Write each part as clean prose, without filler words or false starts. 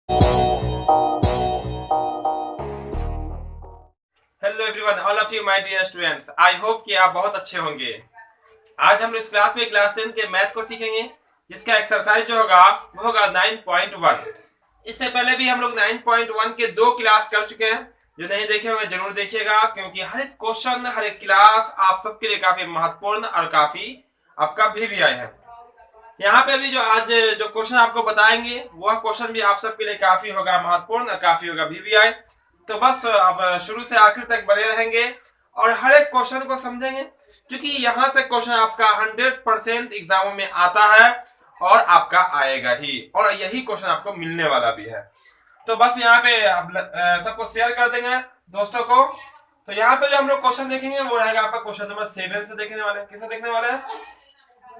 Hello everyone, all of you my dear students. I hope कि आप बहुत अच्छे होंगे। आज हम इस क्लास में क्लास 10 के मैथ को सीखेंगे, जिसका एक्सरसाइज जो होगा वो होगा 9.1। इससे पहले भी हम लोग 9.1 के 2 क्लास कर चुके हैं। जो नहीं देखे होंगे जरूर देखिएगा, क्योंकि हर एक क्वेश्चन, हर एक क्लास आप सबके लिए काफी महत्वपूर्ण और काफी आपका VVI है। यहाँ पे भी जो आज जो क्वेश्चन आपको बताएंगे वह क्वेश्चन भी आप सबके लिए काफी होगा महत्वपूर्ण और काफी होगा VVI। तो बस अब शुरू से आखिर तक बने रहेंगे और हर एक क्वेश्चन को समझेंगे, क्योंकि यहाँ से क्वेश्चन आपका 100% एग्जामों में आता है और आपका आएगा ही, और यही क्वेश्चन आपको मिलने वाला भी है। तो बस यहाँ पे सबको शेयर कर देंगे दोस्तों को। तो यहाँ पे जो हम लोग क्वेश्चन देखेंगे वो रहेगा आपका क्वेश्चन नंबर 7 से देखने वाले हैं। किससे देखने वाले हैं?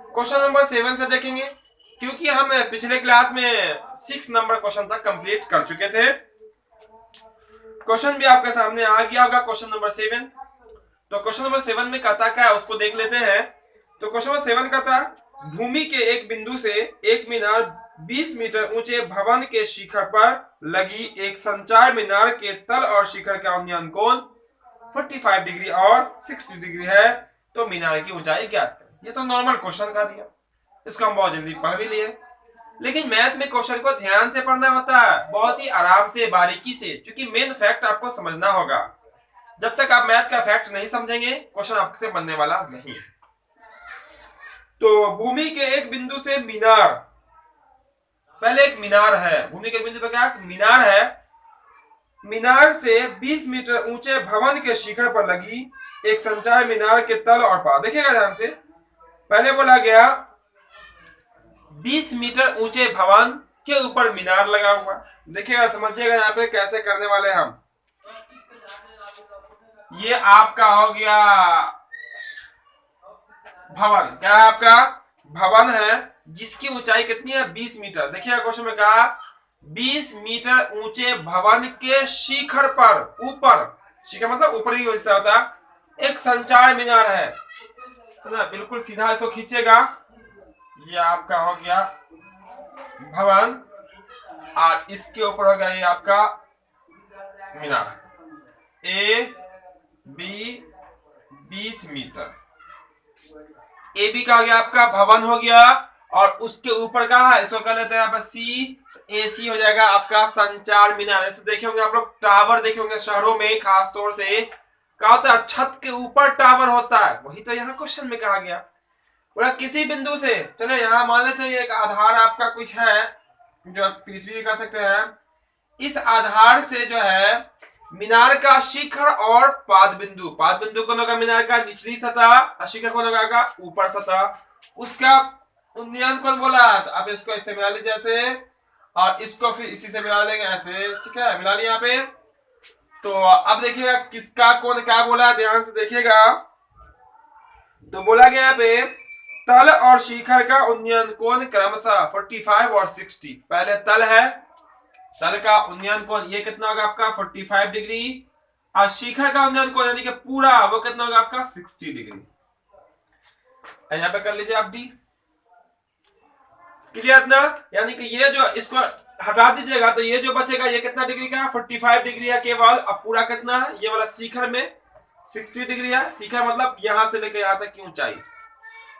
क्वेश्चन नंबर 7 से देखेंगे, क्योंकि हम पिछले क्लास में 6 नंबर क्वेश्चन तक कंप्लीट कर चुके थे। क्वेश्चन भी आपके सामने आ गया होगा, क्वेश्चन नंबर 7। तो क्वेश्चन नंबर 7 में कहता क्या है उसको देख लेते हैं। तो क्वेश्चन नंबर 7 कहता, भूमि के एक बिंदु से एक मीनार 20 मीटर ऊंचे भवन के शिखर पर लगी एक संचार मीनार के तल और शिखर का उन्नयन कोण 45 डिग्री और 60 डिग्री है, तो मीनार की ऊंचाई ज्ञात करें। ये तो नॉर्मल क्वेश्चन का दिया, इसको हम बहुत जल्दी पढ़ भी लिए। लेकिन मैथ में क्वेश्चन को ध्यान से पढ़ना होता है, बहुत ही आराम से, बारीकी से, क्योंकि मेन फैक्ट आपको समझना होगा। जब तक आप मैथ का फैक्ट नहीं समझेंगे क्वेश्चन आपसे बनने वाला नहीं। तो भूमि के एक बिंदु से मीनार, पहले एक मीनार है, भूमि के बिंदु पर क्या मीनार है, मीनार से 20 मीटर ऊंचे भवन के शिखर पर लगी एक संचार मीनार के तल और पार। देखिएगा ध्यान से, पहले बोला गया 20 मीटर ऊंचे भवन के ऊपर मीनार लगा हुआ। देखिएगा, समझिएगा यहाँ पे कैसे करने वाले हम। ये आपका हो गया भवन, क्या है आपका भवन है, जिसकी ऊंचाई कितनी है 20 मीटर। देखिएगा क्वेश्चन में कहा 20 मीटर ऊंचे भवन के शिखर पर, ऊपर, शिखर मतलब ऊपर ही हिस्सा होता है, एक संचार मीनार है ना। बिल्कुल सीधा इसको खींचेगा, ये आपका हो गया भवन और इसके ऊपर हो गया ये आपका मीनार। A B 20 meter, A B का हो गया आपका भवन हो गया, और उसके ऊपर का है, इसको कर लेते हैं आप सी, ए सी हो जाएगा आपका संचार मीनार। ऐसे देखे होंगे आप लोग टावर देखे होंगे शहरों में, खास तौर से क्या होता है, छत के ऊपर टावर होता है, वही तो यहाँ क्वेश्चन में कहा गया। बोला किसी बिंदु से, चलो यहाँ मान लेते हैं एक आधार आपका कुछ है जो आप पृथ्वी कह सकते हैं, इस आधार से जो है मीनार का शिखर और पाद बिंदु, पाद बिंदु कौन होगा मीनार का निचली सतह, और शिखर कौन होगा ऊपर सतह, उसका उन्नयन कोण बोला। तो अब इसको इससे मिला लीजिए ऐसे, और इसको फिर इसी से मिला लेंगे ऐसे, ठीक है, मिला लिया यहाँ पे। तो अब देखिएगा किसका कोण क्या बोला, ध्यान से देखिएगा। तो बोला गया यहाँ पे तल और शिखर का उन्नयन कोण क्रमशः 45 और 60। पहले तल है, तल का उन्नयन कोण ये कितना होगा आपका 45 डिग्री, और शिखर का उन्नयन कोण यानी कि पूरा वो कितना होगा आपका 60 डिग्री। यहाँ पे कर लीजिए आप डी। क्लियर ना? यानी कि ये जो, इसको हटा दीजिएगा तो ये जो बचेगा ये कितना डिग्री का 45 डिग्री है केवल, अब पूरा कितना है, ये वाला शिखर में 60 डिग्री है। शिखर मतलब यहां से लेकर यहां तक की ऊंचाई।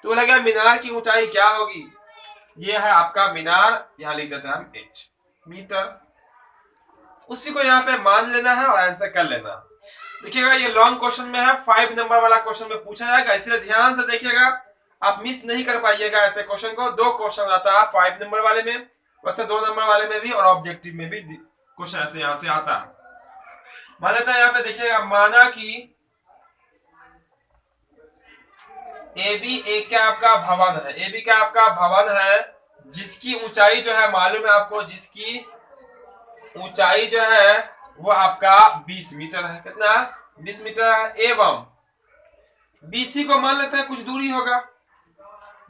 तो बोला गया मीनार की ऊंचाई क्या होगी, ये है आपका मीनार, यहां लिख देते हैं हम h मीटर। उसी को यहाँ पे मान लेना है और आंसर कर लेना। देखिएगा ये लॉन्ग क्वेश्चन में है, 5 नंबर वाला क्वेश्चन में पूछा जाएगा, इसलिए ध्यान से देखिएगा, आप मिस नहीं कर पाइएगा ऐसे क्वेश्चन को। 2 क्वेश्चन आता है 5 नंबर वाले में, वैसे 2 नंबर वाले में भी, और ऑब्जेक्टिव में भी क्वेश्चन ऐसे यहाँ से आता है। मान लेता है यहाँ पे देखिएगा, माना कि ए बी एक क्या आपका भवन है, ए बी क्या आपका भवन है, जिसकी ऊंचाई जो है मालूम है आपको, जिसकी ऊंचाई जो है वो आपका 20 मीटर है। कितना 20 मीटर है, एवं बीसी को मान लेते हैं कुछ दूरी होगा,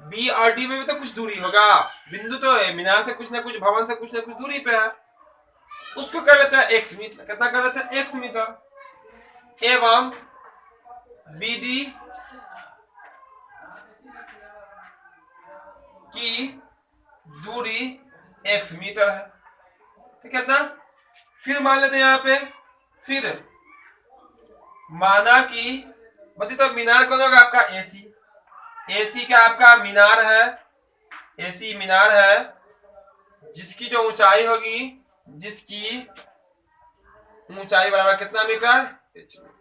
बी और डी में भी तो कुछ दूरी होगा, बिंदु तो है मीनार से कुछ ना कुछ, भवन से कुछ ना कुछ दूरी पे है, उसको कर लेते हैं x मीटर। कितना कर लेते हैं x मीटर, एवं बी डी की दूरी x मीटर है। ठीक है ना। फिर मान लेते हैं यहाँ पे, फिर माना कि बताइए तो मीनार कौन होगा आपका, एसी। एसी का आपका मीनार है, एसी मीनार है जिसकी जो ऊंचाई होगी, जिसकी ऊंचाई बराबर कितना मीटर, h मीटर।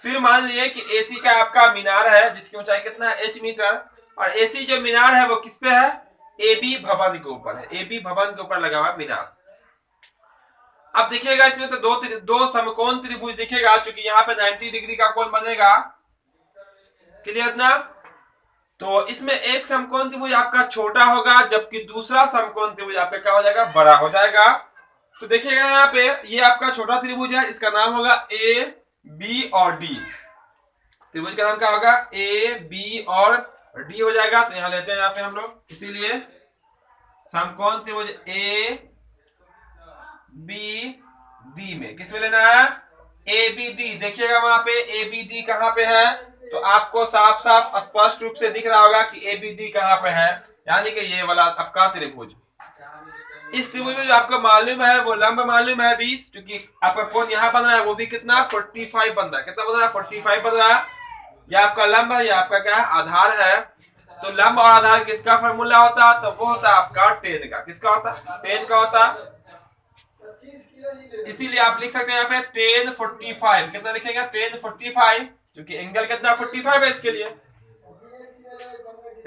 फिर मान लिए कि एसी का आपका मीनार है जिसकी ऊंचाई कितना है, h मीटर। और एसी जो मीनार है वो किस पे है, एबी भवन के ऊपर है, एबी भवन के ऊपर लगा हुआ मीनार। अब देखिएगा इसमें तो दो समकोण त्रिभुज दिखेगा, क्योंकि यहाँ पे 90 डिग्री का कोण बनेगा, क्लियर ना। तो इसमें एक समकोण त्रिभुज आपका छोटा होगा, जबकि दूसरा समकोण त्रिभुज आपका क्या हो जाएगा, बड़ा हो जाएगा। तो देखिएगा यहाँ पे ये आपका छोटा त्रिभुज है, इसका नाम होगा ए बी और डी। त्रिभुज का नाम क्या होगा, ए बी और डी हो जाएगा। तो यहाँ लेते हैं यहाँ पे हम लोग, इसीलिए समकोण त्रिभुज ए बी डी में किस में लेना है, ए बी डी। देखिएगा वहां पे ए बी डी कहां पे है, तो आपको साफ साफ स्पष्ट रूप से दिख रहा होगा कि ए बी डी कहां पे है, यानी कि ये वाला आपका त्रिभुज। इस त्रिभुज में जो आपको मालूम है वो लंब मालूम है 20, क्योंकि आपका कोण यहाँ बन रहा है वो भी कितना 45 बन रहा है, कितना बन रहा है 45 बन रहा है। यह आपका लंब है, यह आपका क्या है, आधार है। तो लंब और आधार किसका फॉर्मूला होता है, तो वो होता है आपका टेन का। किसका होता है, टेन का होता है। इसीलिए आप लिख सकते हैं यहाँ पे टेन 45, कितना लिखेगा, टेन 45, क्योंकि एंगल कितना 45 है इसके लिए।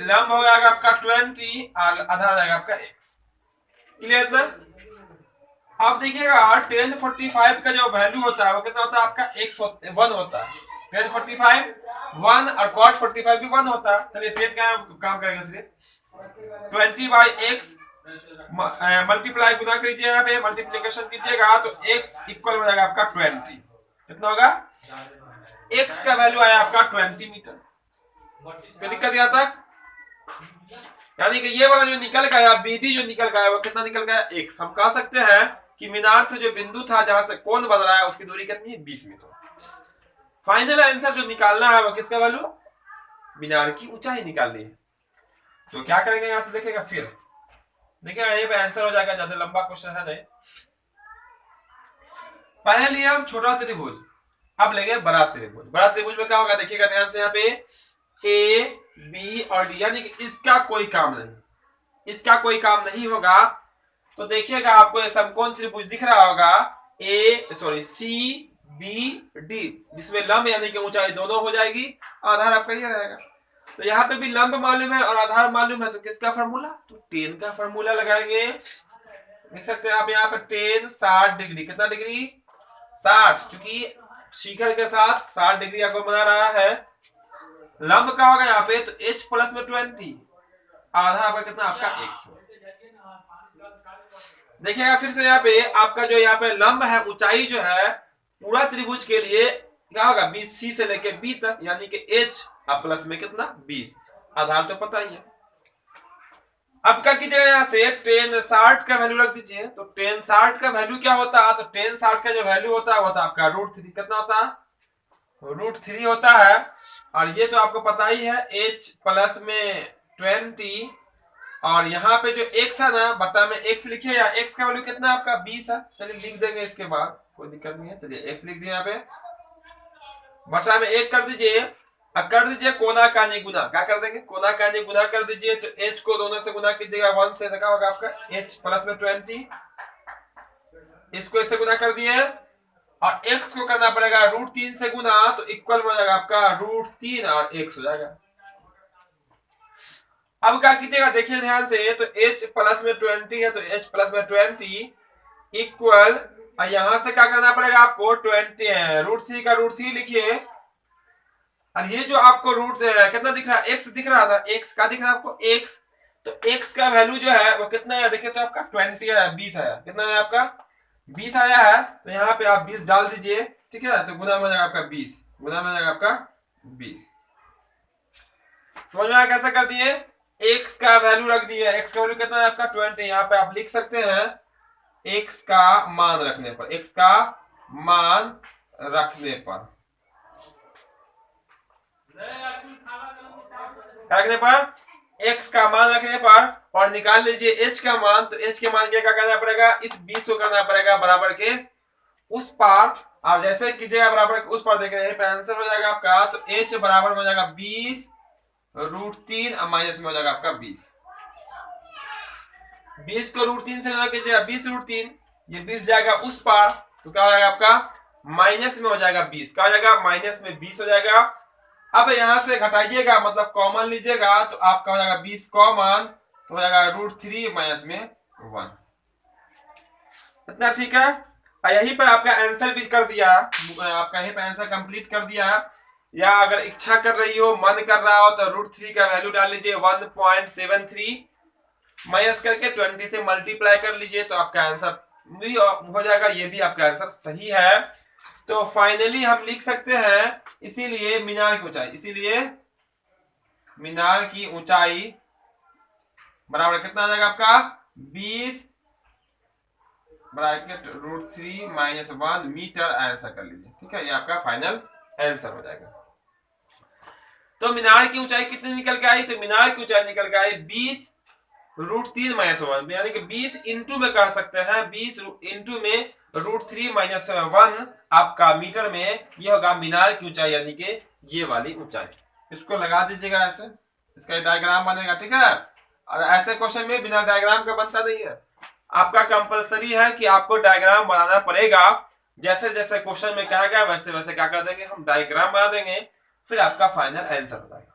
लंब हो जाएगा आपका 20 और आधार हो जाएगा आपका x, क्लियर ना। अब देखिएगा टेन 45 का जो वैल्यू होता है वो कितना होता है आपका x 1 होता है। टेन 45 1 और cot 45 भी 1 होता है। चलिए टेन का काम करेंगे इसलिए 20/x मल्टीप्लाई गुना कीजिए, यहाँ पे मल्टीप्लीकेशन कीजिएगा तो x इक्वल हो जाएगा आपका 20। कितना होगा, x का वैल्यू आया आपका 20 मीटर। कोई दिक्कत यहाँ तक, यानी कि ये वाला जो निकल गया बीडी जो निकल गया वो कितना निकल गया, x। हम कह सकते हैं कि मीनार से जो बिंदु था जहां से कोण बन रहा है उसकी दूरी कितनी है, 20 मीटर। फाइनल आंसर जो निकालना है वो किसका वैल्यू, मीनार की ऊंचाई निकालनी है। तो क्या करेंगे यहां से देखिएगा, फिर देखिएगा ये पे आंसर हो जाएगा, ज्यादा लंबा क्वेश्चन है नहीं। पहले लिए हम छोटा त्रिभुज, अब लेंगे बड़ा त्रिभुज। बड़ा त्रिभुज में क्या होगा देखिएगा ध्यान से, यहाँ पे ए बी और डी, यानी कि इसका कोई काम नहीं, इसका कोई काम नहीं होगा। तो देखिएगा आपको ये समकोण त्रिभुज दिख रहा होगा सी बी डी, जिसमें लंब यानी कि ऊंचाई दोनों हो जाएगी, आधार आपका ये रहेगा। तो यहाँ पे भी लंब मालूम है और आधार मालूम है, तो किसका फॉर्मूला, तो टेन का फॉर्मूला लगाएंगे। देख सकते हैं आप यहाँ पे टेन 60 डिग्री, कितना डिग्री 60, क्योंकि शिखर के साथ 60 डिग्री आपको बना रहा है। लंब का होगा यहाँ पे तो h प्लस में 20, आधा आपका कितना आपका x। देखिएगा फिर से यहाँ पे आपका जो यहाँ पे लंब है, ऊंचाई जो है पूरा त्रिभुज के लिए क्या होगा, 20 सी से लेके b तक, यानी कि h अब प्लस में कितना 20, आधार तो पता ही है। अब क्या कीजिएगा, यहाँ से टेन 60 का वैल्यू रख दीजिए। तो टेन 60 का वैल्यू क्या होता है, तो टेन 60 का जो वैल्यू होता है वो होता है आपका √3, कितना होता है, √3 होता है। और ये तो आपको पता ही है h प्लस में 20, और यहाँ पे जो x है ना बटा में x लिखिए, या x का वैल्यू कितना आपका 20 है, चलिए लिख देंगे इसके बाद, कोई दिक्कत नहीं है। चलिए x लिख दिए, यहाँ पे बटा में 1 कर दीजिए, अब कर दीजिए कोना कानी गुना, क्या कर देंगे, कोना कानी गुना कर दीजिए। तो h को दोनों से गुना कीजिएगा 1 से, क्या होगा आपका h प्लस में 20, इसको इससे गुना कर दिए, और x को करना पड़ेगा √3 से गुना, तो इक्वल हो जाएगा आपका √3 और x हो जाएगा। अब क्या कीजिएगा देखिए ध्यान से, तो h प्लस में 20 है, तो h प्लस में 20 इक्वल, और यहां से क्या करना पड़ेगा आपको, 20 √3 का √3 लिखिए, और ये जो आपको रूट कितना दिख रहा है, x दिख रहा था, x का दिख रहा है आपको x, तो x का वैल्यू जो है वो कितना है देखिए, तो आपका 20 आया, 20 आया, कितना है आपका 20 आया है। तो यहाँ पे आप 20 डाल दीजिए, ठीक है, तो गुना में हो जाएगा आपका 20, गुना में हो जाएगा आपका 20। समझ में आया कैसे कर दिए, x का वैल्यू रख दिए, x का वैल्यू कितना है आपका 20, यहाँ पे आप लिख सकते हैं x का मान रखने पर, x का मान रखने पर, रखने पर x का मान रखने पर और निकाल लीजिए h का मान, तो h के मान क्या करना पड़ेगा, इस 20 को करना पड़ेगा बराबर के उस पार। आप जैसे कीजिएगा बराबर के उस पार, देख रहे हैं आंसर हो जाएगा आपका, तो h बराबर हो जाएगा 20√3 और माइनस में हो जाएगा आपका 20। 20 को √3 से गुणा कीजिएगा 20√3, ये 20 जाएगा उस पार, तो क्या हो जाएगा आपका माइनस में हो जाएगा 20, क्या हो जाएगा माइनस में 20 हो जाएगा। अब यहां से घटाइएगा मतलब कॉमन लीजिएगा, तो आपका हो जाएगा 20 कॉमन, तो हो जाएगा √3 माइनस में 1। इतना ठीक है। और यहीं पर आपका आंसर भी कर दिया, आपका यहीं पर आंसर कंप्लीट कर दिया। या अगर इच्छा कर रही हो, मन कर रहा हो, तो √3 का वैल्यू डाल लीजिए 1.73 माइनस करके 20 से मल्टीप्लाई कर लीजिए, तो आपका आंसर भी हो जाएगा। ये भी आपका आंसर सही है। तो फाइनली हम लिख सकते हैं, इसीलिए मीनार की ऊंचाई, इसीलिए मीनार की ऊंचाई बराबर कितना आ जाएगा आपका 20 ब्रैकेट √3 माइनस 1 मीटर आंसर कर लीजिए। ठीक है, ये आपका फाइनल आंसर हो जाएगा। तो मीनार की ऊंचाई कितनी निकल के आई, तो मीनार की ऊंचाई निकल के आई 20√3 माइनस 1, यानी कि 20 इंटू में कह सकते हैं, 20 इंटू में √3 माइनस 1 आपका मीटर में, ये होगा मीनार की ऊंचाई, यानी कि ये वाली ऊंचाई। इसको लगा दीजिएगा ऐसे, इसका डायग्राम बनेगा। ठीक है, और ऐसे क्वेश्चन में बिना डायग्राम का बनता नहीं है, आपका कंपलसरी है कि आपको डायग्राम बनाना पड़ेगा। जैसे जैसे क्वेश्चन में कहा गया वैसे वैसे क्या कर देंगे, हम डायग्राम बना देंगे, फिर आपका फाइनल आंसर हो जाएगा।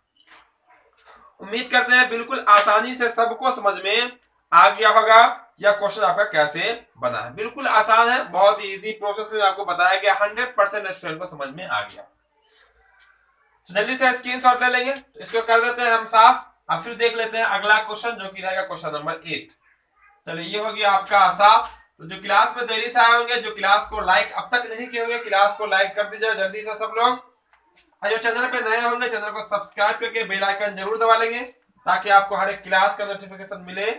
उम्मीद करते हैं बिल्कुल आसानी से सबको समझ में आ गया होगा यह क्वेश्चन आपका कैसे बना है। बिल्कुल आसान है, बहुत ही इजी प्रोसेस में आपको बताया गया, 100% स्टूडेंट को समझ में आ गया। तो जल्दी से स्क्रीनशॉट ले लेंगे, तो इसको कर देते हैं हम साफ। अब फिर देख लेते हैं अगला क्वेश्चन, जो कि रहेगा क्वेश्चन नंबर 8। चलिए, ये हो गया आपका साफ। तो जो क्लास में देरी से आए होंगे, जो क्लास को लाइक अब तक नहीं किए होंगे, क्लास को लाइक कर दीजिए जल्दी से सब लोग। और जो चैनल पे नए होंगे, चैनल को सब्सक्राइब करके बेल आइकन जरूर दबा लेंगे, ताकि आपको हर एक क्लास का नोटिफिकेशन मिले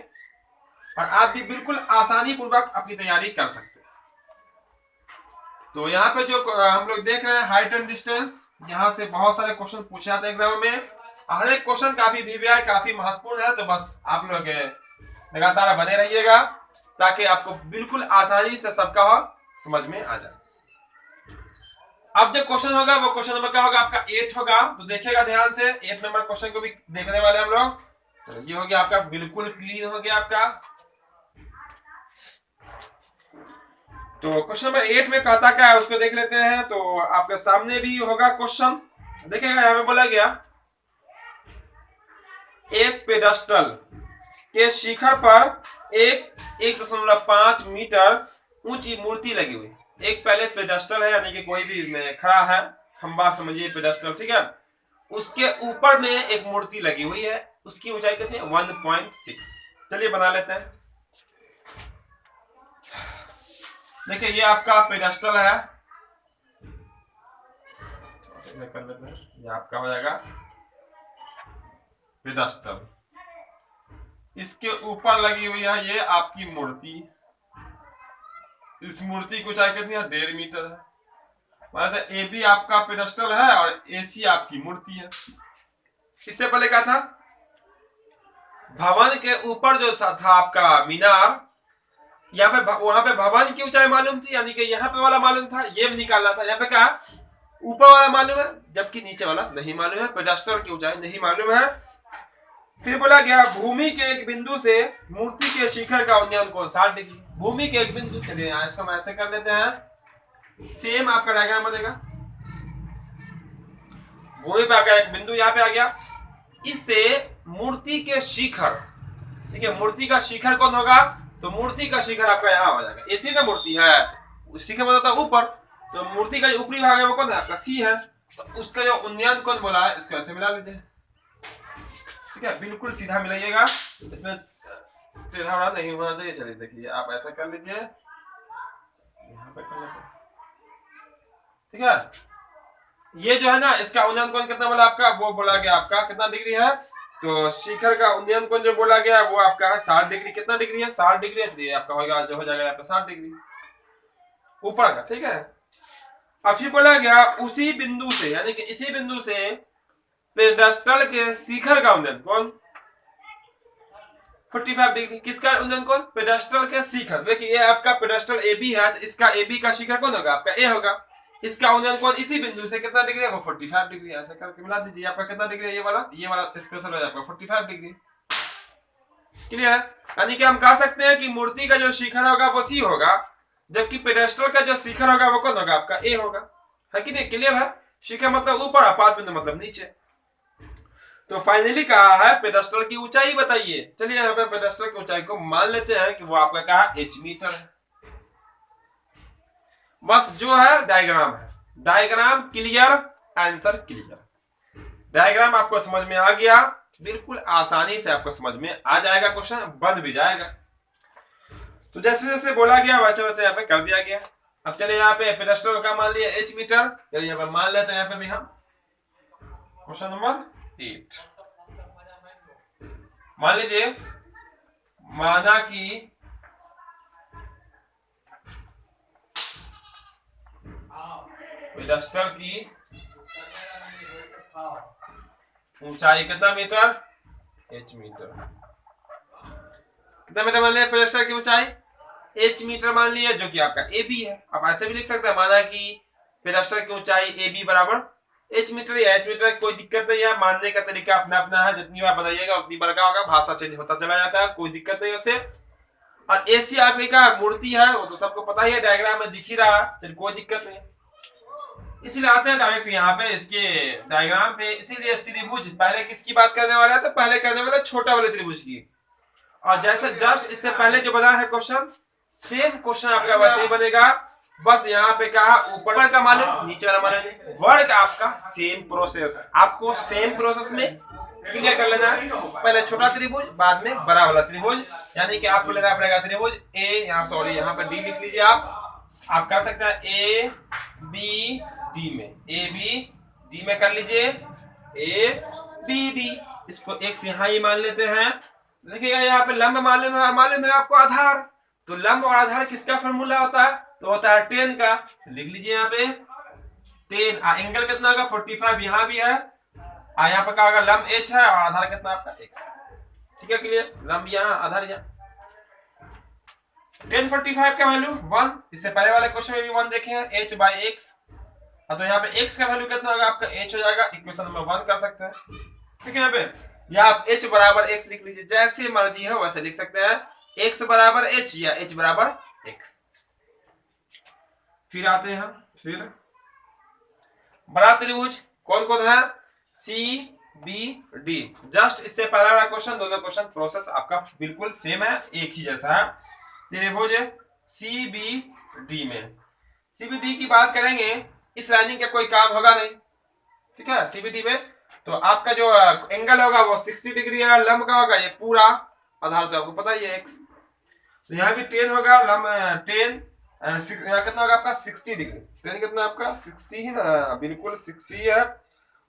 और आप भी बिल्कुल आसानी पूर्वक अपनी तैयारी कर सकते हैं। तो यहाँ पे जो हम लोग देख रहे हैं हाइट एंड डिस्टेंस, यहाँ से बहुत सारे क्वेश्चन पूछे जाते हैं एग्जाम में। हर एक क्वेश्चन काफी वीवीआई काफी महत्वपूर्ण है, तो बस आप लोग लगातार बने रहिएगा, ताकि आपको बिल्कुल आसानी से सबका समझ में आ जाए। अब जो क्वेश्चन होगा वो क्वेश्चन नंबर क्या होगा, आपका 8 होगा। तो देखिएगा ध्यान से, 8 नंबर क्वेश्चन को भी देखने वाले हम लोग। तो ये हो गया आपका, बिल्कुल क्लीन हो गया आपका। तो क्वेश्चन नंबर 8 में कहता क्या है उसको देख लेते हैं। तो आपके सामने भी होगा क्वेश्चन, देखिएगा यहाँ पे बोला गया, एक पेडस्टल के शिखर पर एक 1.5 मीटर ऊंची मूर्ति लगी हुई। एक पहले पेडस्टल है, यानी कि कोई भी में खड़ा है, खंबा समझिए पेडस्टल। ठीक है, उसके ऊपर में एक मूर्ति लगी हुई है, उसकी ऊंचाई कितनी है 1.6। चलिए बना लेते हैं। देखिए ये आपका पेडस्टल है, कर लेते हैं, ये आपका हो जाएगा पेडस्टल। इसके ऊपर लगी हुई है ये आपकी मूर्ति। इस मूर्ति की ऊंचाई कितनी है 1.5 मीटर है। मतलब ए बी आपका पेडस्टल है और ए सी आपकी मूर्ति है। इससे पहले क्या था, भवन के ऊपर जो था आपका मीनार, यहाँ पे वहां पे भवन की ऊंचाई मालूम थी, यानी कि यहाँ पे वाला मालूम था, ये भी निकालना था। यहाँ पे क्या ऊपर वाला मालूम है, जबकि नीचे वाला नहीं मालूम है, पेडस्टल की ऊंचाई नहीं मालूम है। फिर बोला गया भूमि के एक बिंदु से मूर्ति के शिखर का उन्नयन कोण 60 डिग्री। भूमि के एक बिंदु, चलिए इसको हम ऐसे कर लेते हैं, सेम आपका डायग्राम बनेगा। भूमि पे आ गया एक बिंदु, यहाँ पे आ गया, इससे मूर्ति के शिखर, ठीक है, मूर्ति का शिखर कौन होगा, तो मूर्ति का शिखर आपका यहाँ हो जाएगा। एसी ना मूर्ति है, शिखर मतलब था ऊपर, तो मूर्ति का जो ऊपरी भाग है वो कौन है आपका सी है, तो उसका जो उन्नयन कौन बोला है, इसको ऐसे मिला लेते हैं। ठीक है, बिल्कुल सीधा मिलाइएगा, इसमें टेढ़ा बड़ा नहीं होना चाहिए। चलिए देखिए, आप ऐसा कर लीजिए, यहाँ पे कर लेते हैं। ठीक है, ये जो है ना, इसका उन्नयन कोण कितना बोला आपका, वो बोला गया आपका कितना डिग्री है, तो शिखर का उन्नयन कोण जो बोला गया वो आपका है 60 डिग्री। कितना डिग्री है 60 डिग्री है, आपका होगा जो हो जाएगा आपका 60 डिग्री ऊपर का। ठीक है, अब फिर बोला गया उसी बिंदु से, यानी कि इसी बिंदु से पेडस्टल के शिखर का उन्नयन कौन, 45 डिग्री। किसका उन्नयन कोण? पेडेस्टल के शिखर। देखिए ये आपका पेडेस्टल ए बी है, तो इसका ए बी का शिखर कौन होगा? आपका ए होगा। इसका उन्नयन कोण इसी बिंदु से कितना डिग्री है? वो 45 डिग्री। ऐसे करके मिला दीजिए। आपका कितना डिग्री है? ये वाला स्पेशल हो जाएगा 45 डिग्री। क्लियर है? यानी कि हम कह सकते हैं कि मूर्ति का जो शिखर होगा वो सी होगा, जबकि पेडेस्टल का जो शिखर होगा वो कौन होगा? आपका ए होगा। है कि नहीं? क्लियर है? शिखर मतलब ऊपर, आपात बिंदु मतलब नीचे। तो फाइनली कहा है पेडेस्टल की ऊंचाई बताइए। चलिए यहाँ पे पेडेस्टल की ऊंचाई को मान लेते हैं कि वो आपका कहा h मीटर है। बस जो है डायग्राम है, diagram clear, answer clear. Diagram आपको समझ में आ गया, बिल्कुल आसानी से आपको समझ में आ जाएगा, क्वेश्चन बन भी जाएगा। तो जैसे जैसे बोला गया वैसे वैसे यहाँ पे कर दिया गया। अब चलिए यहाँ पे पेडेस्टल का मान लिया h मीटर, चलिए यहाँ पे मान लेते हैं यहाँ पे भी हम। क्वेश्चन नंबर 8 मान लीजिए, माना कि पेडेस्टल की ऊंचाई कितना मीटर? h metre. कितना मीटर मान लिया पेडेस्टल की ऊंचाई? h मीटर मान लिया, जो कि आपका ए बी है। आप ऐसे भी लिख सकते हैं, माना कि पेडेस्टल की ऊंचाई ए बी बराबर h मीटर या h मीटर, कोई दिक्कत नहीं है। मानने का तरीका अपना अपना है, जितनी बार बनाइएगा उतनी बार का होगा, भाषा चेंज होता चला जाता है, कोई दिक्कत नहीं उससे। और एसी आपकी का मूर्ति है वो तो सबको पता ही है, डायग्राम में दिख ही रहा है, चलिए कोई दिक्कत नहीं। इसीलिए आते हैं डायरेक्ट यहाँ पे इसके डायग्राम पे। इसीलिए त्रिभुज पहले किसकी बात करने वाला है? तो पहले करने वाला छोटा वाले त्रिभुज की। और जैसे जस्ट इससे पहले जो बना है क्वेश्चन, सेम क्वेश्चन आपका वैसे ही बनेगा। बस यहाँ पे कहा ऊपर का मालूम, नीचे वाला मालूम, वर्ड का आपका सेम प्रोसेस, आपको सेम प्रोसेस में क्लियर कर लेना है। पहले छोटा त्रिभुज, बाद में बड़ा वाला त्रिभुज। यानी कि आपको लेना पड़ेगा त्रिभुज ए, यहाँ सॉरी यहाँ पे डी लिख लीजिए। आप कर सकते हैं ए बी डी में, ए बी डी में कर लीजिए, ए बी डी। इसको एक यहाँ ही मान लेते हैं। देखिएगा यहाँ पे लंब मालूम है आपको आधार। तो लंब और आधार किसका फॉर्मूला होता है? तो होता है टेन का। लिख लीजिए यहाँ पे 10। एंगल कितना होगा? 45 यहाँ भी है। यहाँ पे क्या होगा? लंब h है और आधार कितना आपका x। ठीक है क्लियर? लंब यहाँ, आधार यहाँ। 1045 का वैल्यू 1। इससे पहले वाले क्वेश्चन में भी 1 देखे हैं, h बाई एक्स। तो यहाँ पे x का वैल्यू कितना होगा? आपका h हो जाएगा। इक्वेशन नंबर 1 कर सकते हैं। ठीक है, यहाँ पे या आप h बराबर x लिख लीजिए, जैसे मर्जी हो वैसे लिख सकते हैं, x बराबर h या h बराबर x। फिर आते हैं फिर बड़ा त्रिभुज कौन कौन है? C B D. जस्ट इससे पहला वाला क्वेश्चन, दोनों क्वेश्चन प्रोसेस आपका बिल्कुल सेम है, एक ही जैसा है। त्रिभुज सी बी डी में सीबीडी की बात करेंगे, इस लाइनिंग का कोई काम होगा नहीं। ठीक है, सीबीडी में तो आपका जो एंगल होगा वो 60 डिग्री है। लंब का होगा ये पूरा, आधार तो आपको पता ही है x। तो यहाँ भी 10 होगा, लंब 10 यहाँ कितना होगा आपका 60 डिग्री। 10 कितना आपका 60 ही ना, बिल्कुल 60 है।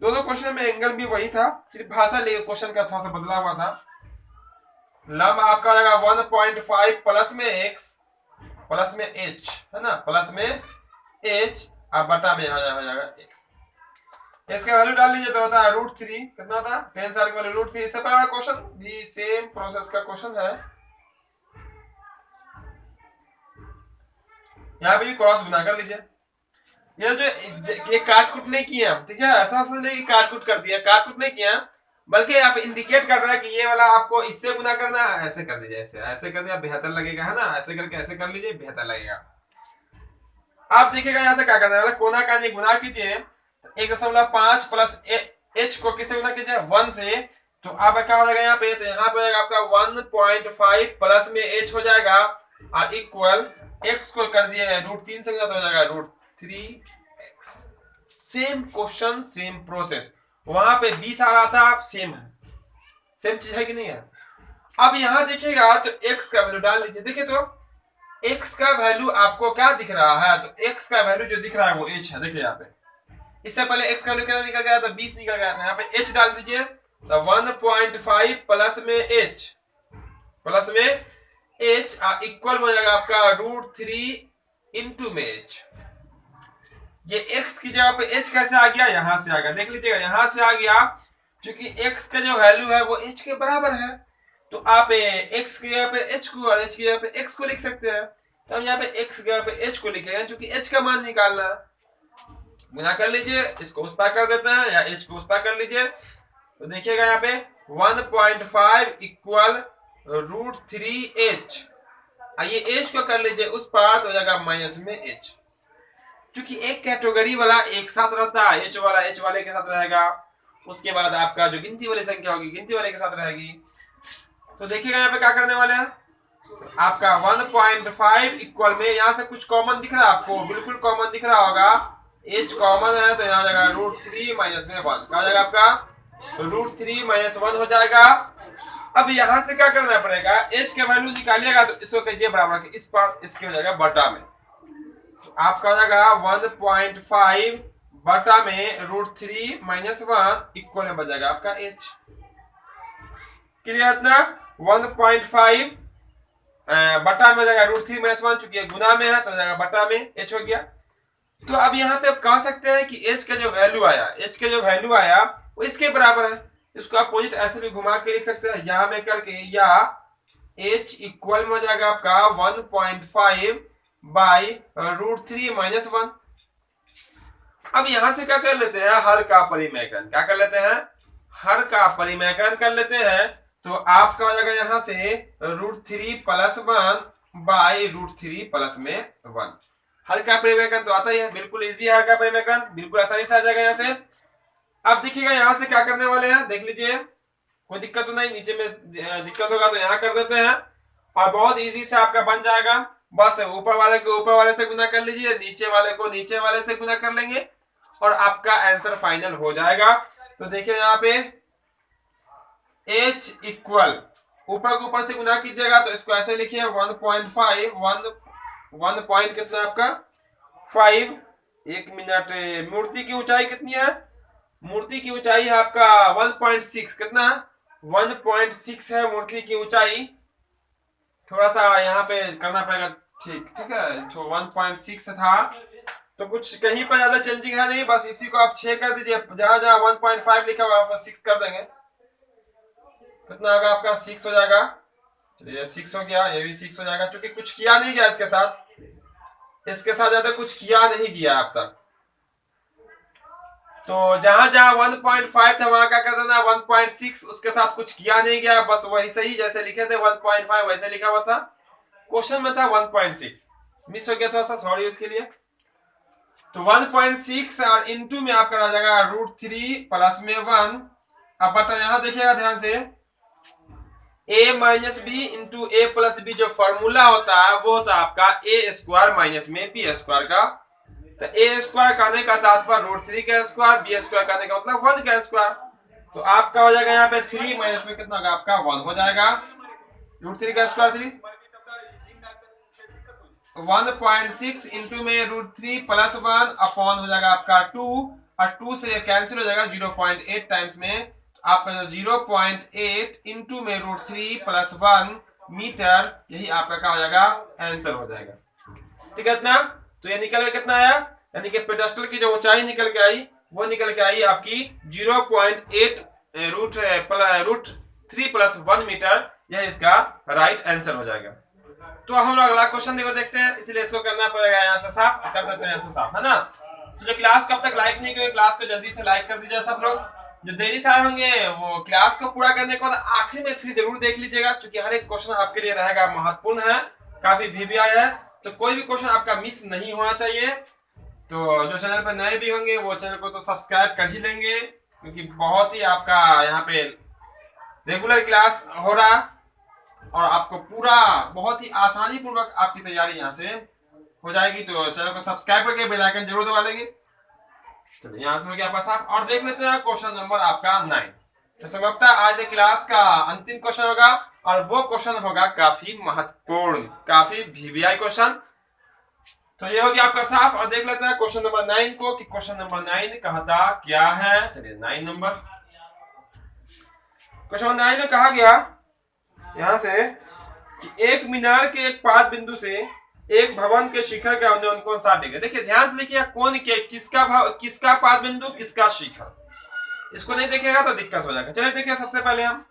दोनों क्वेश्चन में एंगल भी वही था, सिर्फ भाषा ले क्वेश्चन का थोड़ा सा बदला हुआ था। लंब आपका लगा 1.5 प्लस में x प्लस में h है ना, प्लस में h अब बटा में हो जाएगा x। इसका वैल्यू डाल लीजिए तो होता है √3। कितना होता है? 10 साल की वैल्यू √3। इससे पहले क्वेश्चन भी सेम प्रोसेस का क्वेश्चन है। यहाँ पे भी क्रॉस गुना कर लीजिए। ये जो ये काट कुट नहीं किया, ठीक है, ऐसा नहीं काट कुट कर दिया, काट कुट नहीं किया, बल्कि आप इंडिकेट कर रहा है कि ये वाला आपको इससे गुना करना है, ऐसे कर लीजिए, ऐसे कर दिया बेहतर लगेगा, है ना। ऐसे करके ऐसे कर लीजिए, बेहतर लगेगा। आप देखिएगा यहाँ से क्या करना है, कोना का गुना कीजिए 1.5 प्लस h को किससे गुना कीजिए? 1 से। तो अब क्या हो जाएगा यहाँ पे? तो यहाँ पे आपका 1.5 प्लस में h हो जाएगा और इक्वल x को कर दिए √3 से गुना तो हो जाएगा √3x। Same question same process, वहां पे 20 आ रहा था, सेम है, सेम चीज है कि नहीं है। अब यहां देखिएगा तो x का वैल्यू डाल लीजिए। देखिए तो x का वैल्यू आपको क्या दिख रहा है? तो x का वैल्यू जो दिख रहा है वो h है। देखिए यहाँ पे इससे पहले x का वैल्यू क्या निकल गया था? 20 निकल गया था। यहाँ पे h डाल दीजिए तो 1.5 प्लस में h इक्वल हो जाएगा आपका √3 इंटू में h। ये x की जगह पे h कैसे आ गया? यहां से आ गया, देख लीजिएगा, यहां से आ गया, क्योंकि x का जो वैल्यू है वो h के बराबर है। तो आप x की जगह पे h को और h की जगह पे x को लिख सकते हैं। तो हम यहाँ पे x की जगह पे h को लिखेंगे क्योंकि h का मान निकालना है। गुना कर लीजिए, इसको उस पार कर देते हैं या h को उस पार कर लीजिए। तो देखिएगा यहाँ पे 1.5 इक्वल √3h। आइए h को कर लीजिए उस पार, तो हो जाएगा माइनस में h। क्योंकि एक कैटेगरी वाला एक साथ रहता है, h वाला h वाले के साथ रहेगा, उसके बाद आपका जो गिनती वाली संख्या होगी गिनती वाले के साथ रहेगी। तो देखिएगा यहाँ पे क्या करने वाले हैं, आपका 1.5 इक्वल में यहाँ से कुछ कॉमन दिख रहा है आपको, बिल्कुल कॉमन दिख रहा होगा, h कॉमन है तो यहाँ हो जाएगा √3 माइनस में 1। क्या हो जाएगा आपका √3 माइनस 1 हो जाएगा। अब यहाँ से क्या करना पड़ेगा, h का वैल्यू निकालिएगा तो इसको कीजिए बराबर के इस पर, इसके हो जाएगा बटा में। तो आपका हो जाएगा 1.5 बटा में √3 माइनस 1 इक्वल में बच जाएगा आपका h। क्लियर इतना? 1.5 बटा में हो जाएगा √3 माइनस 1, चूंकि गुना में है तो हो जाएगा बटा में h हो गया। तो अब यहाँ पे आप कह सकते हैं कि h का जो वैल्यू आया, h का जो वैल्यू आया वो इसके बराबर है। इसको आप अपोजिट ऐसे भी घुमा के लिख सकते हैं, यहाँ में करके, या h इक्वल में हो जाएगा आपका 1.5 बाई √3 माइनस 1। अब यहां से क्या कर लेते हैं, हर का परिमेयकरण। क्या कर लेते हैं, हर का परिमेयकरण कर लेते हैं। तो आपका हो जाएगा यहाँ से √3 प्लस 1 बाई √3 प्लस में 1। हर का परिमेयकरण तो आता ही है, बिल्कुल इजी है हर का परिमेयकरण, बिल्कुल आसानी से आ जाएगा यहाँ से। अब देखिएगा यहाँ से क्या करने वाले हैं, देख लीजिए, कोई दिक्कत तो नहीं, नीचे में दिक्कत होगा तो यहाँ कर देते हैं और बहुत इजी से आपका बन जाएगा। बस ऊपर वाले को ऊपर वाले से गुना कर लीजिए, नीचे वाले को नीचे वाले से गुना कर लेंगे और आपका आंसर फाइनल हो जाएगा। तो देखिए यहाँ पे h इक्वल, ऊपर को ऊपर से गुना कीजिएगा तो इसको ऐसे लिखिए 1.5 1 पॉइंट कितना आपका 5। एक मिनट, मूर्ति की ऊंचाई कितनी है, मूर्ति की ऊंचाई है आपका 1.6, कितना 1.6 है मूर्ति की ऊंचाई। थोड़ा सा यहाँ पे करना पड़ेगा, ठीक है, तो 1.6 था, तो कुछ कहीं पर ज्यादा चेंजिंग है नहीं, बस इसी को आप 6 कर दीजिए, जहां जहां 1.5 लिखा हुआ है 6 कर देंगे, कितना होगा आपका 6 हो जाएगा। चलिए 6 हो गया, ये भी 6 हो जाएगा, क्योंकि कुछ किया नहीं गया इसके साथ, ज्यादा कुछ किया नहीं गया अब तक। तो जहां जहां 1.5 था वहां क्या कर देना 1.6, उसके साथ कुछ किया नहीं गया, बस वही सही जैसे लिखे थे 1.5 वैसे लिखा हुआ था। क्वेश्चन में था 1.6, मिस हो गया थोड़ा सा, सॉरी उसके लिए। तो 1.6 और इनटू में आपका रह जाएगा √3 प्लस में 1। अब बता यहाँ देखिएगा ध्यान से, a minus B into A plus B जो फॉर्मूला होता है वो होता है आपका a स्क्वायर माइनस में b स्क्वायर का। तो a स्क्वायर कहने का तात्पर्य √3 का स्क्वायर, b स्क्वायर कहने का मतलब 1 का स्क्वायर। तो आपका हो जाएगा यहाँ पे 3 माइनस में कितना होगा आपका 1 हो जाएगा, √3 का स्क्वायर 3, 1.6 इंटू में √3 प्लस 1 अपॉन हो जाएगा आपका 2, और 2 से कैंसिल हो जाएगा 0.8 टाइम्स में, आपका जो 0.8 इंटू में √3 प्लस 1 मीटर, यही आपका क्या हो जाएगा आंसर हो जाएगा। ठीक है इतना? तो ये निकल के कितना आया, यानी कि पेडेस्टल की जो ऊंचाई निकल के आई वो निकल के आई आपकी 0.8 √3 प्लस 1 मीटर, यह इसका राइट आंसर हो जाएगा। तो हम लोग अगला क्वेश्चन देखते हैं, इसलिए इसको करना पड़ेगा यहाँ से साफ, कर देते हैं यहाँ से साफ, है ना। तो जो क्लास को अब तक लाइक नहीं किए, क्लास को जल्दी से लाइक कर दीजिए सब लोग। जो देरी से आए होंगे वो क्लास को पूरा करने के बाद आखिरी में फिर जरूर देख लीजिएगा, क्योंकि हर एक क्वेश्चन आपके लिए रहेगा महत्वपूर्ण है, काफी वीवीआई है, तो कोई भी क्वेश्चन आपका मिस नहीं होना चाहिए। तो जो चैनल पर नए भी होंगे वो चैनल को तो सब्सक्राइब कर ही लेंगे, क्योंकि बहुत ही आपका यहाँ पे रेगुलर क्लास हो रहा और आपको पूरा बहुत ही आसानी पूर्वक आपकी तैयारी यहाँ से हो जाएगी। तो चैनल को सब्सक्राइब करके बेल आइकन जरूर दबा लेंगे। चलिए यहाँ से हो गया आपका साफ, और देख लेते हैं क्वेश्चन नंबर आपका 9। तो संभवतः आज के क्लास का अंतिम क्वेश्चन होगा, और वो क्वेश्चन होगा काफी महत्वपूर्ण, काफी वीवीआई क्वेश्चन। तो ये हो गया आपका साफ, और देख लेते हैं क्वेश्चन नंबर 9 को कि क्वेश्चन नंबर 9 कहता क्या है। चलिए 9 नंबर क्वेश्चन नंबर 9 में कहा गया यहाँ से कि एक मीनार के एक पाद बिंदु से एक भवन के शिखर का उन्नयन कोण 60 डिग्री। देखिए ध्यान से देखिए, कौन के किसका पाद बिंदु किसका शिखर, इसको नहीं देखेगा तो दिक्कत हो जाएगा। चलिए देखिए, सबसे पहले हम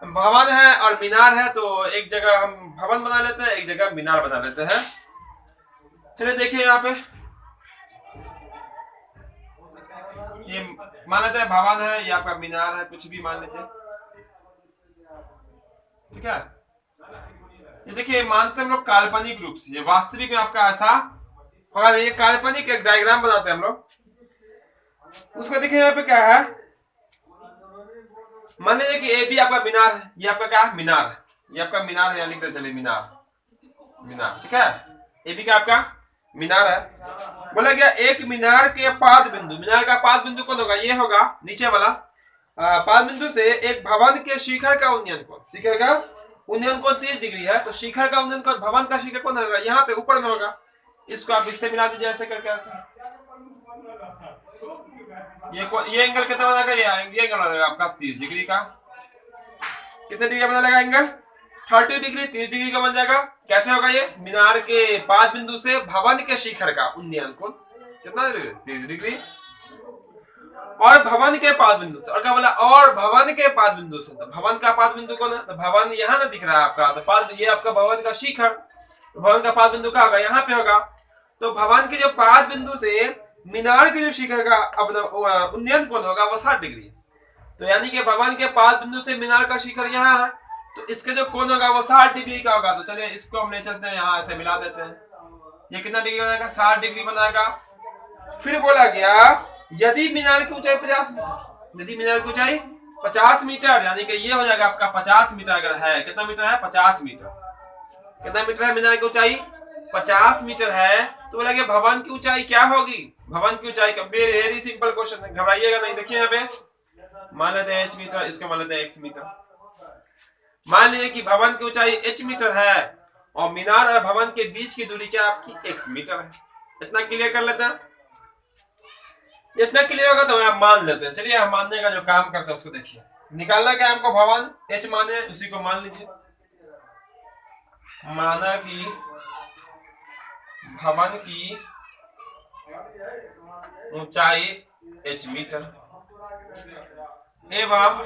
भवन है और मीनार है, तो एक जगह हम भवन बना लेते हैं, एक जगह मीनार बना लेते हैं। चलिए देखिए यहाँ पे ये मान लेते हैं भवन है, ये आपका मीनार है, कुछ भी मान लीजिए, ठीक है। ये देखिए मानते हैं हम लोग काल्पनिक रूप से, ये वास्तविक में आपका ऐसा होगा। ये काल्पनिक एक डायग्राम बनाते हैं हम लोग, उसको देखिए यहाँ पे क्या है। मान लीजिए कि ए बी आपका मीनार है, ये आपका क्या है, मीनार है, ये आपका मीनार है, यहाँ लिख चलिए मीनार, मीनार, ठीक है। ए बी का आपका मीनार है। बोला गया एक मीनार के पाद बिंदु, मीनार का पाद बिंदु कौन होगा, ये होगा नीचे वाला। पाद बिंदु से एक भवन के शिखर का उन्नयन कोण, शिखर का उन्नयन कोण 30 डिग्री है, तो शिखर का उन्नयन कोण भवन का शिखर कोण होगा, यहाँ पे ऊपर में होगा। इसको आप इससे मिला दीजिए ऐसे करके, ऐसे। ये एंगल कितना बनेगा, ये एंगल बनेगा आपका 30 डिग्री का। कितने डिग्री का बना लगा एंगल, 30 डिग्री, 30 डिग्री का बन जाएगा। कैसे होगा ये, मीनार के पाद बिंदु से भवन के शिखर का उन्नयन कोण कितना डिग्री, 30 डिग्री। और भवन के पाद बिंदु से, और क्या बोला, और भवन के पाद बिंदु से, तो भवन का पाद बिंदु कौन है, तो भवन यहाँ ना दिख रहा है आपका, तो पाद ये आपका भवन का शिखर, तो भवन का पाद बिंदु का होगा, यहाँ पे होगा। तो भवन के जो पाद बिंदु से मीनार के जो शिखर का उन्नयन कोण होगा वो 60 डिग्री। तो यानी कि भवन के पाद बिंदु से मीनार का शिखर यहाँ है, तो इसका जो कोण होगा वो 60 डिग्री का होगा। तो चलिए इसको हम ले चलते हैं, यहाँ ऐसे मिला देते हैं। ये कितना डिग्री बनाएगा, 60 डिग्री बनाएगा। फिर बोला गया यदि मीनार की ऊंचाई 50 मीटर, यदि मीनार की ऊंचाई 50 मीटर, यानी कि ये हो जाएगा आपका 50 मीटर। अगर है कितना मीटर है, 50 मीटर। कितना मीटर है मीनार की ऊंचाई, 50 मीटर है। तो बोला गया भवन की ऊंचाई क्या होगी, भवन की ऊंचाई का वेरी सिंपल क्वेश्चन है, घबराइएगा नहीं। देखिए यहाँ पे मान लेते हैं h मीटर, इसको मान लेते हैं x मीटर। मान लीजिए कि भवन की ऊंचाई h मीटर है और मीनार और भवन के बीच की दूरी क्या आपकी x मीटर है। इतना क्लियर कर लेते हैं, इतना क्लियर होगा तो हम मान लेते हैं। चलिए हम मानने का जो काम करते हैं उसको देखिए। निकालना क्या हमको, भवन h माने, उसी को मान लीजिए। माना कि भवन की ऊंचाई h मीटर एवं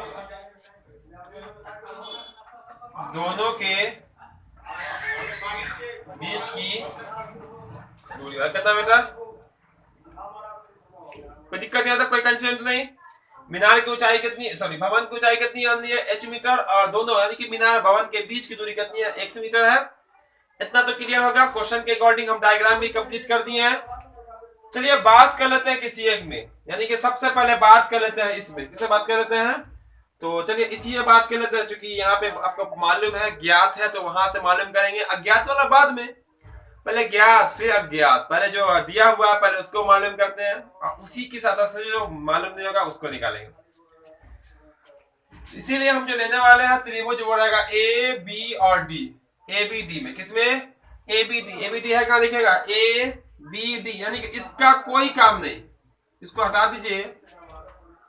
दोनों के बीच की दूरी कितना मीटर। कोई दिक्कत नहीं आता, कोई कंफ्यूजन नहीं। मीनार की ऊंचाई कितनी, सॉरी भवन की ऊंचाई कितनी आनी है, h मीटर, और दोनों यानी कि मीनार भवन के बीच की दूरी कितनी है, x मीटर है। इतना तो क्लियर होगा। क्वेश्चन के अकॉर्डिंग हम डायग्राम भी कंप्लीट कर दिए हैं। चलिए बात कर लेते हैं किसी एक में, यानी कि सबसे पहले बात कर लेते हैं इसमें, किसे बात कर लेते हैं, तो चलिए इसी में बात कर लेते हैं। क्योंकि यहाँ पे आपको मालूम है ज्ञात है, तो वहां से मालूम करेंगे। अज्ञात वाला बाद में, पहले ज्ञात फिर अज्ञात, पहले जो दिया हुआ है पहले उसको मालूम करते हैं, और उसी के साथ से जो मालूम नहीं होगा उसको निकालेंगे। इसीलिए हम जो लेने वाले हैं त्रिभुज वो रहेगा ए बी और डी। ए बी डी में, किसमें, A B D. A B D है कहाँ दिखेगा, ए बी डी, यानी कि इसका कोई काम नहीं, इसको हटा दीजिए।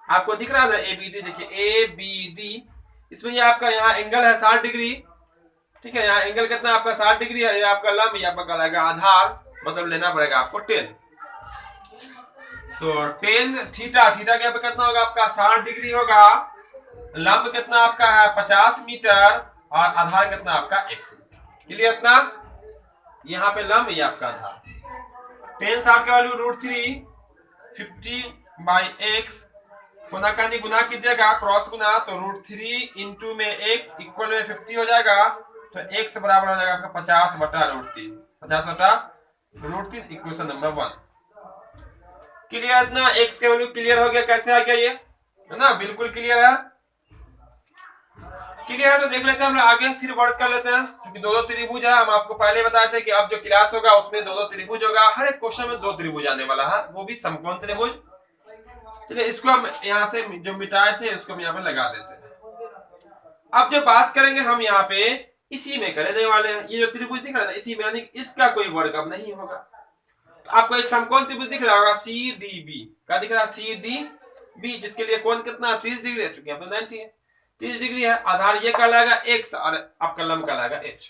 आपको दिख रहा है ना ए बी डी, देखिए ए बी डी। इसमें ये आपका यहाँ एंगल है 60 डिग्री, ठीक है। यहाँ एंगल कितना आपका 60 डिग्री है। ये आपका लंब, ये आपका कहलाएगा आधार, मतलब लेना पड़ेगा आपको 10। तो 10 थीटा, थीटा के यहाँ पे कितना होगा आपका 60 डिग्री होगा। लंब कितना आपका है 50 मीटर, और आधार कितना आपका x। क्लियर इतना, यहाँ पे लंब, ये आपका आधार। 10 60 का वैल्यू √3, 50/x। गुना करनी, गुना कीजिएगा, क्रॉस गुना, तो √3 इंटू में x इक्वल में 50 हो जाएगा। तो x बराबर हो जाएगा आपका 50/√3, 50/√3 इक्वेशन नंबर 1। क्लियर इतना, x के वैल्यू क्लियर हो गया, कैसे आ गया ये, है ना, बिल्कुल क्लियर है। क्लियर है तो देख लेते हैं हम लोग आगे, फिर वर्क कर लेते हैं। क्योंकि दो त्रिभुज है, हम आपको पहले बताए थे कि अब जो क्लास होगा उसमें दो त्रिभुज होगा। हर एक क्वेश्चन में 2 त्रिभुज आने वाला है, वो भी समकोण त्रिभुज। चलिए इसको हम यहाँ से जो मिटाए थे इसको हम यहाँ पे लगा देते हैं। अब जो बात करेंगे हम यहाँ पे इसी में करने वाले हैं। ये जो त्रिभुज दिख रहा है इसी में, यानी इसका कोई वर्ग अब नहीं होगा। तो आपको एक समकोण त्रिभुज दिख रहा होगा सी डी बी, क्या दिख रहा है, सी डी बी, जिसके लिए कोण कितना 30 डिग्री है, चूंकि यहाँ पे 90 है, 30 डिग्री है। आधार ये कहलाएगा x और आपका लंब कहलाएगा h।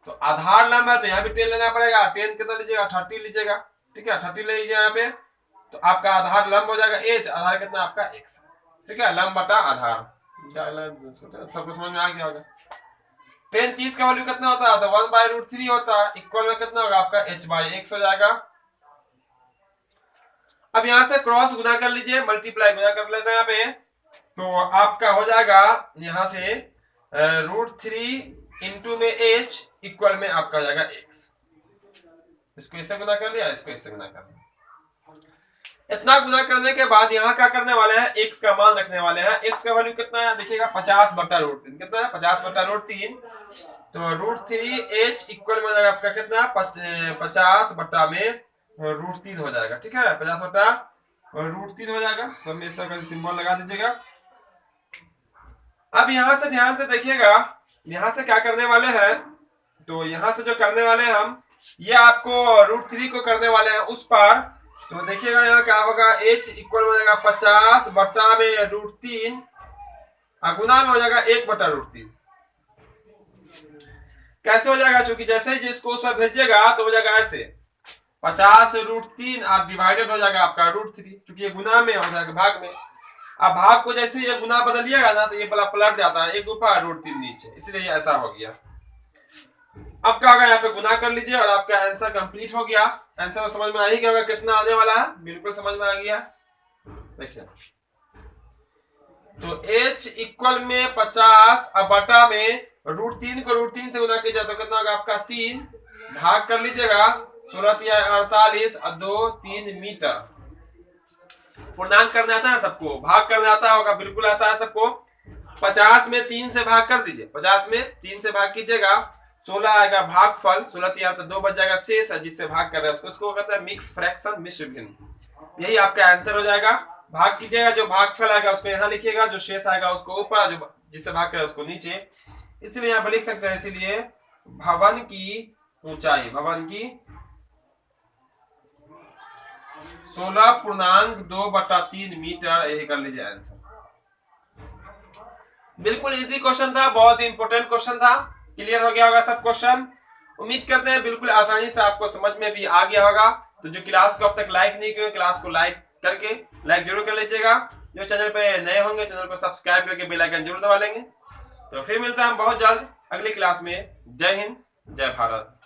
तो आधार लंब है तो यहाँ भी 10 लेना पड़ेगा। 10 कितना लीजिएगा, 30 लीजिएगा, ठीक है, 30 ले लीजिए यहाँ पे। तो आपका आधार लंब हो जाएगा h, आधार कितना आपका x, ठीक है, लंब बटा आधार, सबको समझ में आ गया होगा। टेन 30 का वैल्यू कितना होता है? तो 1/√3 होता है, इक्वल में कितना होगा आपका h/x हो जाएगा। अब यहां से क्रॉस गुना कर लीजिए, मल्टीप्लाई गुना कर लेते हैं यहाँ पे, तो आपका हो जाएगा यहां से √3 इंटू में h इक्वल में आपका हो जाएगा x। इसको इससे गुना कर लिया, इसको इससे गुना कर लिया। इतना गुना करने के बाद यहाँ क्या करने वाले हैं, x का मान रखने वाले हैं। x का वैल्यू कितना है देखिएगा, 50/√3। कितना है? 50/√3। तो √3h इक्वल में हो जाएगा आपका कितना, 50/√3 हो जाएगा। ठीक है, 50/√3 हो जाएगा। सब में इसका सिंबल लगा दीजिएगा। अब यहाँ से ध्यान से देखिएगा, यहाँ से क्या करने वाले हैं, तो यहाँ से जो करने वाले हैं हम, ये आपको √3 को करने वाले हैं उस पार। तो देखिएगा यहाँ क्या होगा, h इक्वल हो जाएगा 50/√3 गुना में हो जाएगा 1/√3। कैसे हो जाएगा? चूंकि जैसे ही जिसको उस पर भेजिएगा तो हो जाएगा ऐसे 50/√3 आप डिवाइडेड हो जाएगा आपका √3, चूंकि ये गुना में हो जाएगा भाग में। अब भाग को जैसे ये गुना बदलिएगा ना, तो ये पलट जाता है, 1 ऊपर √3 नीचे, इसलिए ऐसा हो गया। अब क्या होगा, यहाँ पे गुना कर लीजिए और आपका आंसर कंप्लीट हो गया। आंसर समझ में आ ही गया होगा कितना आने वाला है, बिल्कुल समझ में आ गया। देखिए तो h इक्वल में 50 अब बटा में √3 को √3 से गुना कीजिए तो कितना होगा आपका 3, भाग कर लीजिएगा 16 या 48 और 2 3 मीटर। पूर्णांक करने आता है सबको, भाग करने आता होगा, बिल्कुल आता है सबको। 50 में 3 से भाग कर दीजिए, 50 में 3 से भाग कीजिएगा, 16 आएगा भागफल, 16 तो 2 बच जाएगा शेष है, जिससे भाग कर रहे हैं उसको कहते हैं मिक्स फ्रैक्शन, मिश्र भिन्न। यही आपका आंसर हो जाएगा। भाग कीजिएगा, जो भागफल आएगा उसको यहाँ लिखिएगा, जो शेष आएगा उसको ऊपर, जो जिससे भाग कर रहे हैं उसको नीचे। इसलिए यहाँ पर लिख सकते हैं, इसीलिए भवन की ऊंचाई, भवन की 16.2/3 मीटर, यही कर लीजिए आंसर। बिल्कुल इजी क्वेश्चन था, बहुत ही इंपोर्टेंट क्वेश्चन था। क्लियर हो गया होगा सब क्वेश्चन। उम्मीद करते हैं बिल्कुल आसानी से आपको समझ में भी आ गया होगा। तो जो क्लास को अब तक लाइक नहीं किए, क्लास को लाइक करके लाइक जरूर कर लीजिएगा। जो चैनल पे नए होंगे चैनल को सब्सक्राइब करके बेल आइकन जरूर दबा लेंगे। तो फिर मिलता है हम बहुत जल्द अगली क्लास में। जय हिंद, जय भारत।